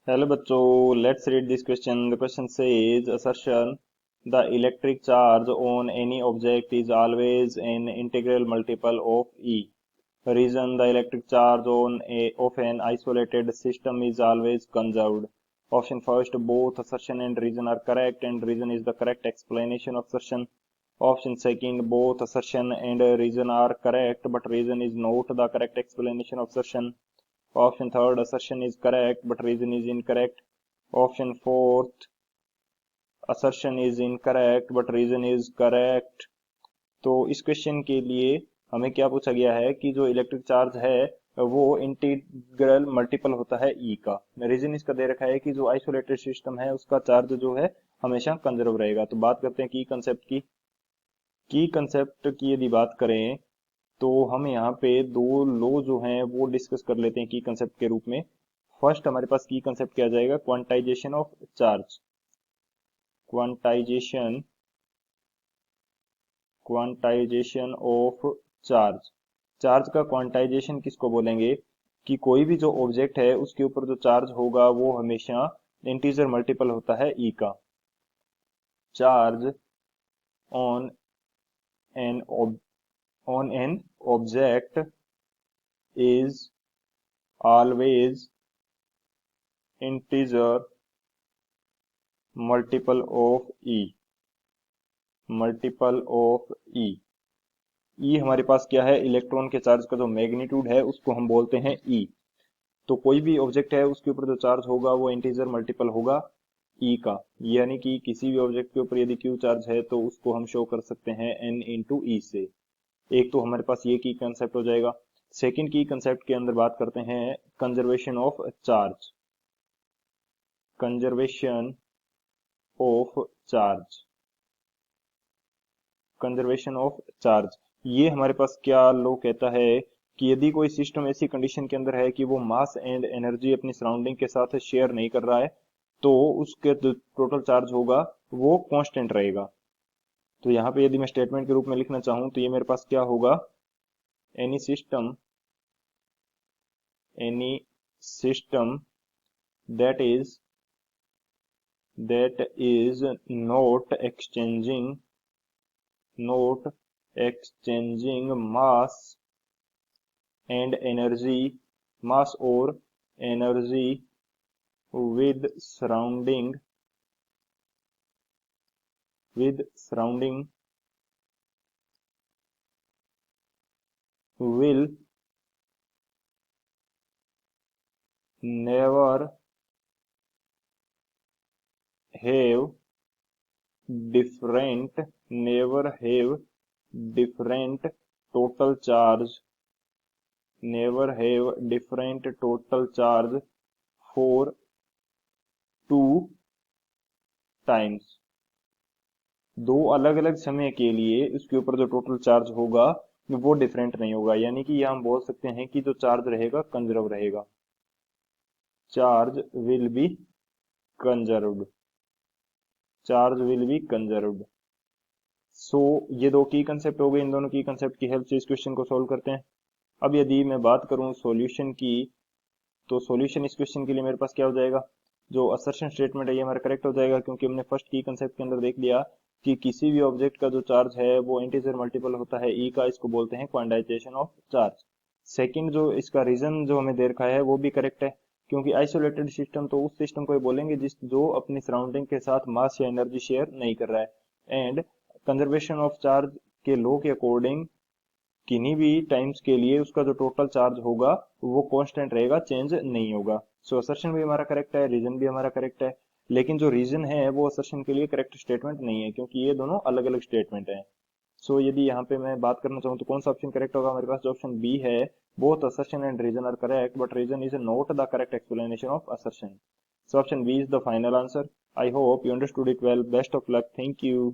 Hello बच्चों, let's read this question. The question says assertion the electric charge on any object is always an integral multiple of E. Reason the electric charge of an isolated system is always conserved. Option first, both assertion and reason are correct and reason is the correct explanation of assertion. Option second, both assertion and reason are correct but reason is not the correct explanation of assertion. Option third, assertion is correct but reason is incorrect. Option fourth, assertion is incorrect but reason is correct. तो इस question के लिए हमें क्या पूछा गया है कि जो इलेक्ट्रिक चार्ज है वो इंटीग्रल मल्टीपल होता है ई का। रीजन इसका दे रखा है कि जो आइसोलेटेड सिस्टम है उसका चार्ज जो है हमेशा कंजर्व रहेगा। तो बात करते हैं की कंसेप्ट की यदि बात करें तो हम यहाँ पे दो लॉ जो हैं वो डिस्कस कर लेते हैं की कंसेप्ट के रूप में। फर्स्ट हमारे पास की कंसेप्ट क्या आ जाएगा, quantization of charge. Quantization quantization of charge. Charge का क्वांटाइजेशन किसको बोलेंगे कि कोई भी जो ऑब्जेक्ट है उसके ऊपर जो चार्ज होगा वो हमेशा इंटीजर मल्टीपल होता है ई का। Charge on an object is always integer multiple of e। multiple of e। e हमारे पास क्या है, इलेक्ट्रॉन के चार्ज का जो मैग्नीट्यूड है उसको हम बोलते हैं e। तो कोई भी ऑब्जेक्ट है उसके ऊपर जो चार्ज होगा वो इंटीजर मल्टीपल होगा e का। यानी कि किसी भी ऑब्जेक्ट के ऊपर यदि q चार्ज है तो उसको हम शो कर सकते हैं n इंटू ई से। एक तो हमारे पास ये की कंसेप्ट हो जाएगा। सेकंड की कंसेप्ट के अंदर बात करते हैं conservation of charge. Conservation of charge. Conservation of charge ये हमारे पास क्या लॉ कहता है कि यदि कोई सिस्टम ऐसी कंडीशन के अंदर है कि वो मास एंड एनर्जी अपनी सराउंडिंग के साथ शेयर नहीं कर रहा है तो उसके जो टोटल चार्ज होगा वो कांस्टेंट रहेगा। तो यहाँ पे यदि मैं स्टेटमेंट के रूप में लिखना चाहूं तो ये मेरे पास क्या होगा, any system that is not exchanging mass and energy, mass or energy with surrounding will never have different total charge for 2 times। दो अलग अलग समय के लिए उसके ऊपर जो टोटल चार्ज होगा वो डिफरेंट नहीं होगा। यानी कि यह हम बोल सकते हैं कि जो चार्ज रहेगा कंजर्व रहेगा। Charge will be conserved. Charge will be conserved. सो ये दो की कंसेप्ट हो गए। इन दोनों की कंसेप्ट की हेल्प से इस क्वेश्चन को सॉल्व करते हैं। अब यदि मैं बात करूं सॉल्यूशन की तो सॉल्यूशन इस क्वेश्चन के लिए मेरे पास क्या हो जाएगा, जो असर्शन स्टेटमेंट है ये हमारा करेक्ट हो जाएगा क्योंकि हमने फर्स्ट की कंसेप्ट के अंदर देख लिया कि किसी भी ऑब्जेक्ट का जो चार्ज है वो इंटीजर मल्टीपल होता है ई का। इसको बोलते हैं क्वांटाइजेशन ऑफ चार्ज। सेकंड जो इसका रीजन जो हमें दे रखा है वो भी करेक्ट है क्योंकि आइसोलेटेड सिस्टम तो उस सिस्टम को बोलेंगे जो अपनी सराउंडिंग के साथ मास या एनर्जी शेयर नहीं कर रहा है। एंड कंजर्वेशन ऑफ चार्ज के लॉ के अकॉर्डिंग किन्हीं भी टाइम्स के लिए उसका जो टोटल चार्ज होगा वो कांस्टेंट रहेगा, चेंज नहीं होगा। सो असर्शन भी हमारा करेक्ट है, रीजन भी हमारा करेक्ट है। लेकिन जो रीजन है वो असर्शन के लिए करेक्ट स्टेटमेंट नहीं है क्योंकि ये दोनों अलग अलग स्टेटमेंट हैं। सो यदि यहाँ पे मैं बात करना चाहूँ तो कौन सा ऑप्शन करेक्ट होगा, हमारे पास जो ऑप्शन बी है, both assertion and reason are correct but reason is not the correct explanation of assertion. So option B is the final answer. I hope you understood it well. Best of luck. Thank you.